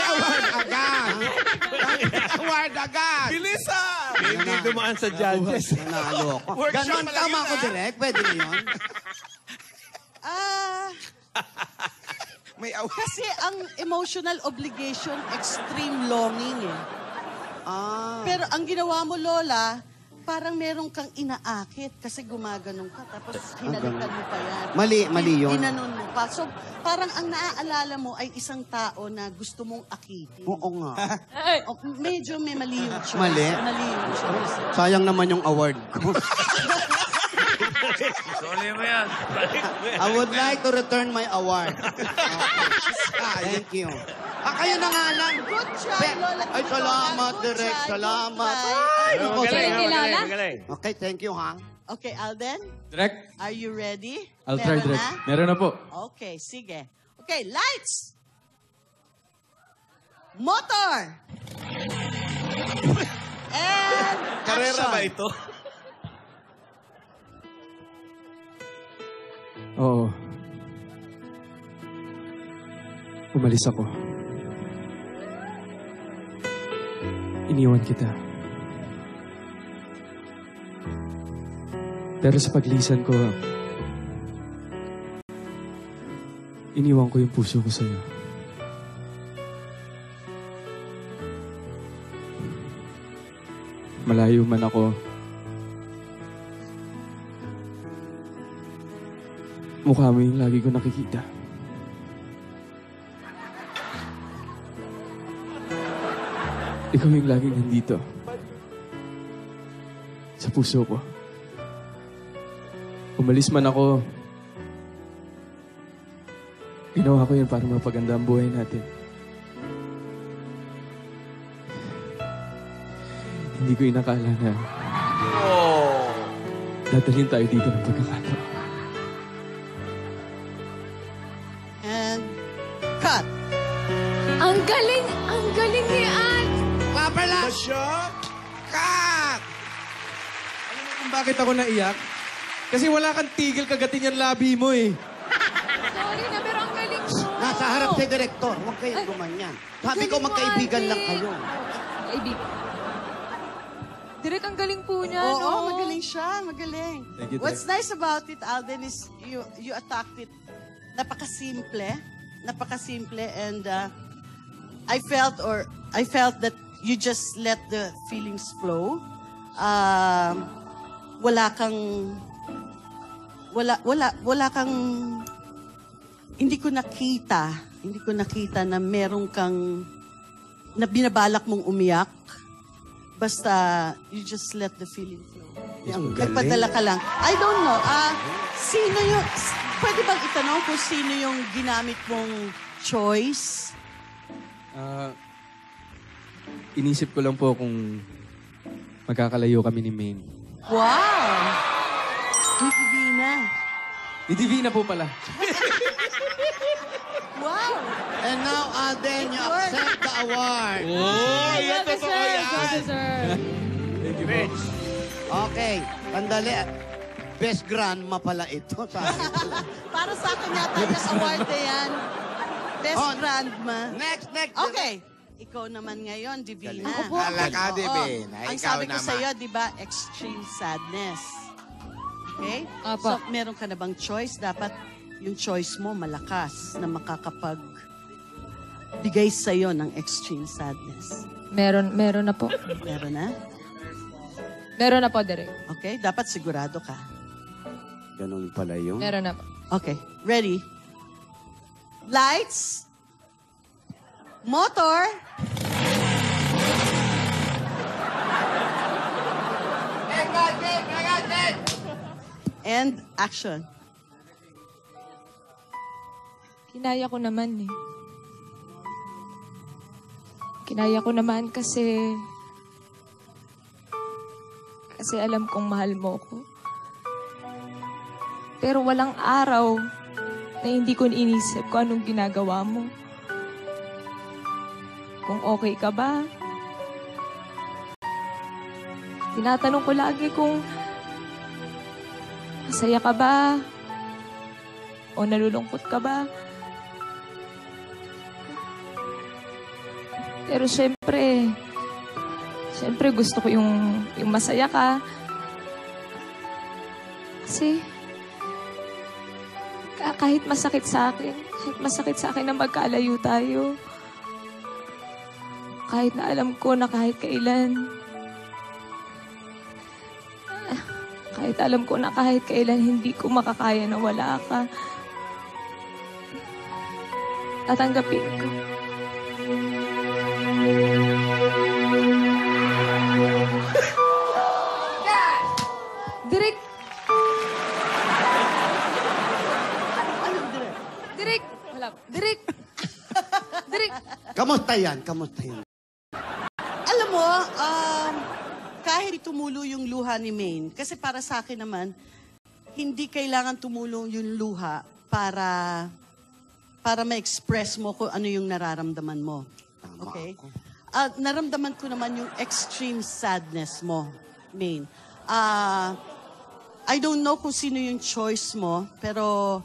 Award agad. Award agad. Bilis ah! Hindi dumaan sa judges. Nanalo ko. Ganon tama ko, Direk. Pwede na yun. May award. Kasi ang emotional obligation, extreme longing eh. Pero ang ginawa mo, Lola, parang meron kang inaakit kasi gumaganong ka. Tapos hinalikan mo pa yan. Mali yun. Ginanon mo pa. So, parang ang naaalala mo ay isang tao na gusto mong akitin. Oo nga. Medyo may mali yung choice. Mali? Mali yung choice. Sayang naman yung award ko. Sorry mo yan. I would like to return my award. Thank you. Kayo na nga lang. Good job, Lola. Ay, salamat, Direk. Salamat. Magaling. Okay, thank you, ha? Okay, Alden? Direk, Are you ready? I'll try, Direk. Na? Meron na po. Okay, sige. Okay, lights! Motor! And Karera action. ba ito? Oo. Umalis ako. Iniwan kita. Pero sa paglisan ko, iniwan ko yung puso ko sa'yo. Malayo man ako, mukha mo yung lagi ko nakikita. Ikaw yung laging nandito. Sa puso ko. Umalis man ako, ginawa ko yun para mapaganda ang buhay natin. Hindi ko inakala na dadalhin tayo dito ng pagkakataon. And cut. Ang galing ni Ann. Papala! Masya? Cut! Alam mo kung bakit ako naiyak? Kasi wala kang tigil kagatin yung labi mo eh. Sorry na, pero ang galing mo. Nasa harap si Direktor. Huwag kayo gumanyan. Sabi ko, magkaibigan lang kayo. Kaibigan. Direk, ang galing po niya, Oo, no? magaling siya. Magaling. Thank you, What's nice about it, Alden, is you attacked it. Napakasimple. Napakasimple. And I felt that you just let the feelings flow. Wala kang hindi ko nakita na meron kang na binabalak mong umiyak. Basta you just let the feeling flow. Nagpadala ka lang. I don't know. Sino yung pwede bang itanong kung sino yung ginamit mong choice? Inisip ko lang po kung magkakalayo kami ni Maine. Wow! Ni Divina. Ni Divina po pala. Wow! And now, Alden, you accept the award. Oh, yan totoo yan. Thank you, Mitch. Okay, sandali. Best grandma pala ito. Para sa akin yata yung award na yan. Best grandma. Next. Okay. Ikaw naman ngayon, Divina. Hala ka, Oo. Divina. Ang Ikaw sabi ko naman. sa'yo, di ba, extreme sadness. Okay? Apo. So, meron ka na bang choice? Dapat yung choice mo malakas na makakapagbigay sa'yo ng extreme sadness. Meron na po. Meron na? Meron na po, Direk. Okay? Dapat sigurado ka. Ganun pala yun. Meron na po. Okay. Ready? Lights. Motor. And action. Kinaya ko naman eh. Kinaya ko naman kasi alam kong mahal mo ko. Pero walang araw na hindi ko inisip kung anong ginagawa mo. Kung okay ka ba? Tinatanong ko lagi kung masaya ka ba? O nalulungkot ka ba? Pero syempre gusto ko yung masaya ka. Kasi kahit masakit sa akin na magkalayo tayo. Kahit na alam ko na kahit kailan hindi ko makakaya na wala ka. Tatanggapin ko. Direk! Direk! Wala. Direk! Direk! Kamusta yan? Kamusta yan? Alam mo, kahit tumulo yung luha ni Maine, kasi para sa akin naman, hindi kailangan tumulong yung luha para ma-express mo kung ano yung nararamdaman mo. Okay? Naramdaman ko naman yung extreme sadness mo, Maine. I don't know kung sino yung choice mo, pero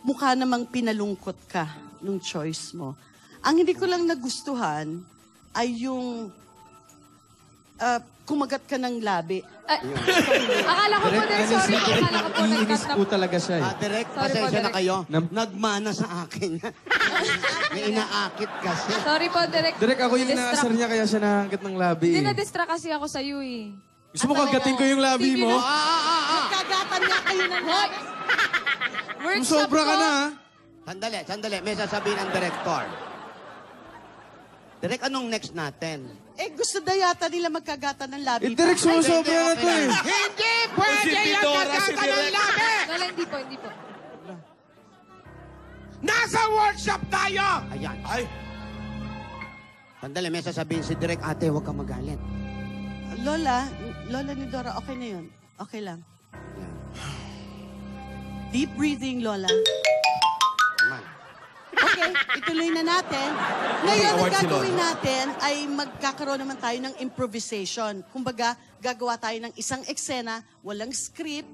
mukha namang pinalungkot ka nung choice mo. Ang hindi ko lang nagustuhan ay yung kumagat ka ng labi. Akala ko po din, sorry. Akala ko po Iinis po nagkat talaga siya eh. Direk, Sorry po, pasensya na Direk. kayo. Nagmana sa akin. May inaakit kasi. Sorry po, Direk. Direk, ako yung Na-distract. inaasar niya kaya siya nakagat ng labi. Hindi, eh. na-distract kasi ako sa iyo eh. Gusto mo kagatin ko yung labi mo? Kagatan nga kayo ng labi. Kung sobra ka na ha? Sandali. May sasabihin ang director. Direk, anong next natin? Gusto na yata nila magkagatan ng labi. Direk, sumusobra na to eh. Hindi pwede Si yung Dora, si kagatan ng Direk. labi! Lola, hindi po. Nasa workshop tayo! Ayan. Ay, Sandali, may sasabihin si Direk, ate, huwag kang magalit. Lola ni Dora, okay na yun. Okay lang. Deep breathing, Lola. Naman. Okay, ituloy na natin. Ngayon, ang gagawin natin ay magkakaroon naman tayo ng improvisation. Kumbaga, gagawa tayo ng isang eksena, walang script,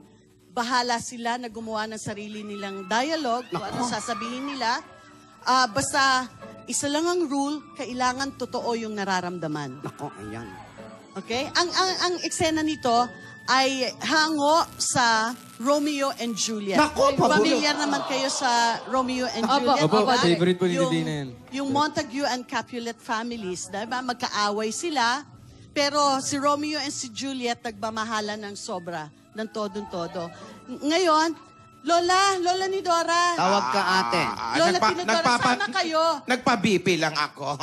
bahala sila na gumawa ng sarili nilang dialogue, kung ano sasabihin nila. Basta, isa lang ang rule, kailangan totoo yung nararamdaman. Nako, ayan. Okay? Ang eksena nito ay hango sa Romeo and Juliet. Nako, pabulo. Familiar naman kayo sa Romeo and Juliet. Opo, diba? favorite po ni Dina yan. Yung Montague and Capulet families, diba? Magkaaway sila, pero si Romeo and si Juliet nagmamahalan ng sobra, ng todong-todo. Ngayon, Lola ni Dora. Tawag ka, ate. Lola Tinidora, sana kayo. Nagpa-BP lang ako.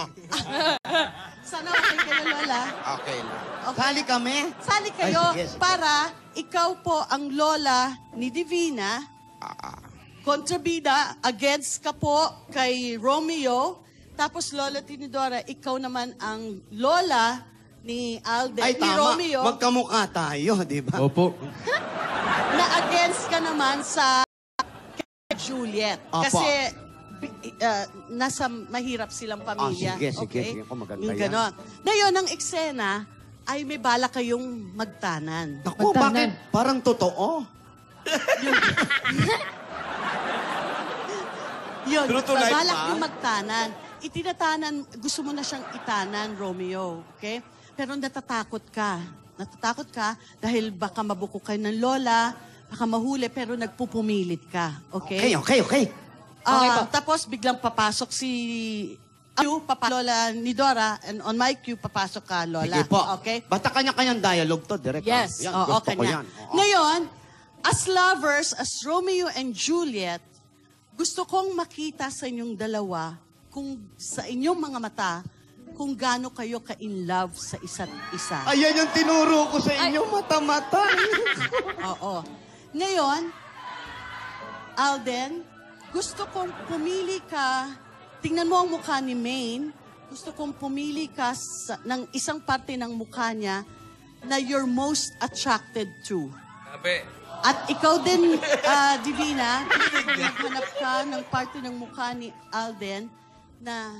Sana okay kayo, Lola. Okay lang. Sali kami. Sali kayo Ay, sige. para ikaw po ang lola ni Divina, kontrabida, against ka po kay Romeo, tapos Lola Tinidora, ikaw naman ang lola ni Alden, Ay, ni tama. Romeo, Magkamukha tayo, di ba? Opo. na against ka naman sa kay Juliet. Opo. Kasi nasa mahirap silang pamilya. sige. Okay? Sige, maganda Yung yan. ganon. Ngayon, ang eksena ay may bala kayong magtanan. Naku, bakit? Parang totoo. Yun, True to life balak ba? yung magtanan. Itinatanan, gusto mo na siyang itanan, Romeo. Okay? Pero natatakot ka. Natatakot ka dahil baka mabuko kayo ng lola, baka mahuli, pero nagpupumilit ka. Okay? Okay. Tapos biglang papasok si Lola ni Dora, and on my cue, papasok ka, Lola. Sige po. Okay? Basta kanya-kanyang dialogue to, Direk. Yes. Yan, Oo, gusto ko kanya. yan. Oo. Ngayon, as lovers, as Romeo and Juliet, gusto kong makita sa inyong dalawa, kung sa inyong mga mata, kung gaano kayo ka-in love sa isa't isa. Ayan yung tinuro ko sa inyo, mata-mata. Oo. Ngayon, Alden, gusto kong pumili ka, tingnan mo ang mukha ni Maine, gusto kong pumili ka ng isang parte ng mukha niya na you're most attracted to. At ikaw din, Divina, maghanap ka ng parte ng mukha ni Alden na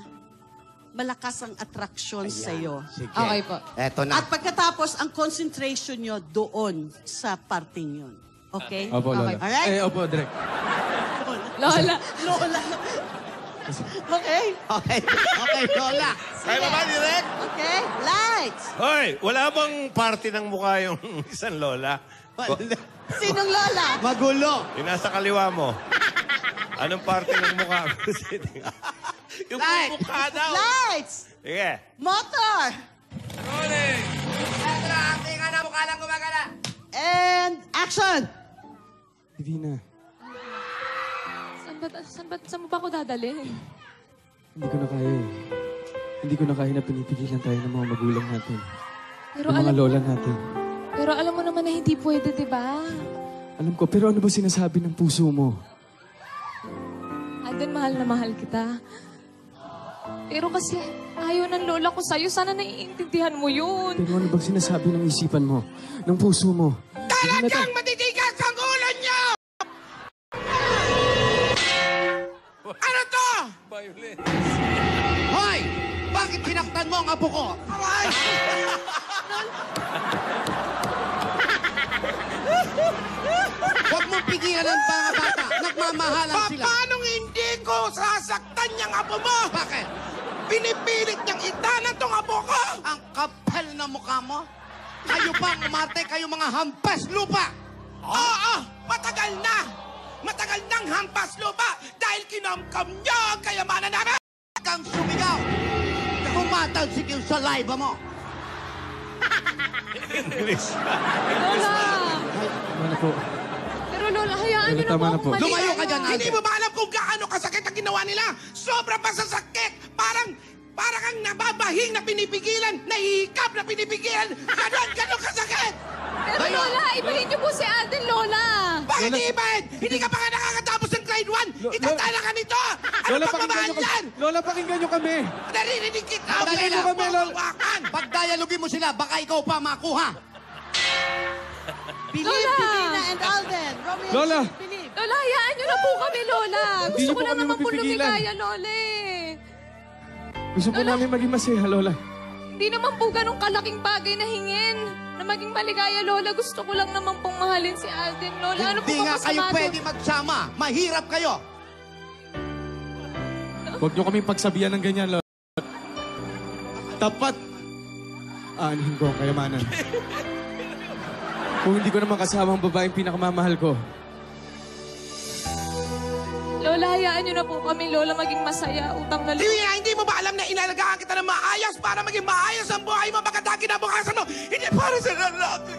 malakas ang attraction sa iyo. Sige. Okay po. Eto na. At pagkatapos, ang concentration nyo doon sa parting yun. Okay? Opo, Lola. Alright? Opo, Direk. Lola. Lola. Okay? Okay, okay, Lola. Kaya ba ba, direct? Okay? Lights! Hoy, wala bang party ng mukha yung isang lola? Sinong lola? Magulo. Yung nasa kaliwa mo. Anong party ng mukha mo? Yung Light. mukha daw. Lights! Sige. Motor! And action! Divina, Saan mo ba ako dadalhin? hindi ko na kaya eh. Hindi ko na kaya na pinipigilan tayo ng mga magulang natin. Pero Ng mga alam, lola natin. pero alam mo naman na hindi pwede, di ba? Alam ko, pero ano ba sinasabi ng puso mo? Alden, mahal na mahal kita. Pero kasi ayaw ng lola ko sa'yo. Sana naiintindihan mo yun. Pero ano bang sinasabi ng isipan mo? Ng puso mo? Talagang matitigas ang ulo niyo! Ano to? Hoy! Bakit pinaktan mo ang apo ko? Aray! Huwag mong pigilan ang mga bata. Nagmamahalan sila. Paano hindi ko sasaktan niyang apo mo? Bakit? Pinipilit niyang itanan tong apo ko! Ang kapal na mukha mo? Kayo pa ang umarte, kayo mga hampas lupa! Oo! Matagal na! Matagal nang hampas lupa dahil kinamkam niyo ang kayamanan namin! Kang sumigaw! Tumatalsik yung saliva mo! Lola! Tama na po. Pero lola, hayaan niyo na Tama po na akong po. Lumayo ka maligaya. dyan, Hindi mo ba alam kung gaano kasakit ang ginawa nila? Sobra pa sa sakit! Parang kang nababahing na pinipigilan, nahihikap na pinipigilan. Ganon kasakit! Pero lola, ibahin niyo po si Alden, lola! Bakit iibad? Hindi ka pa nga nakakatapos ng grade 1! Itatala ka nito! Ano Lola, pa pakinggan mamahal nyo yan? kami. Lola, pakinggan nyo kami. Naririnig kita! Sandali lang. Hawakan! Pag-dialogin mo sila, baka ikaw pa makuha. Believe, Lola! Divina and Alden. Romeo and Lola! Juliet, believe. Lola, hayaan niyo na po kami, lola! Hindi Gusto niyo ko po lang kami naman po mapipigilan. lumigaya, lola eh. Gusto po namin maging masaya, Lola. Hindi naman po ganun kalaking bagay na hingin. Na maging maligaya, lola. Gusto ko lang naman pong mahalin si Alden, lola. Ano po Hindi ba nga kayo masama pwede doon? magsama. Mahirap kayo. Huwag nyo kaming pagsabihan ng ganyan, Lola. Tapat. Aanihin ko ang kayamanan. Kung hindi ko naman kasama ang babaeng pinakamamahal ko. Lola, hayaan niyo na po kami, lola, maging masaya. Utang na loob. Hindi mo ba alam na inalagaan kita ng maayos para maging maayos ang buhay mo pagkatapos kinabukasan mo? Hindi para sa lalaki.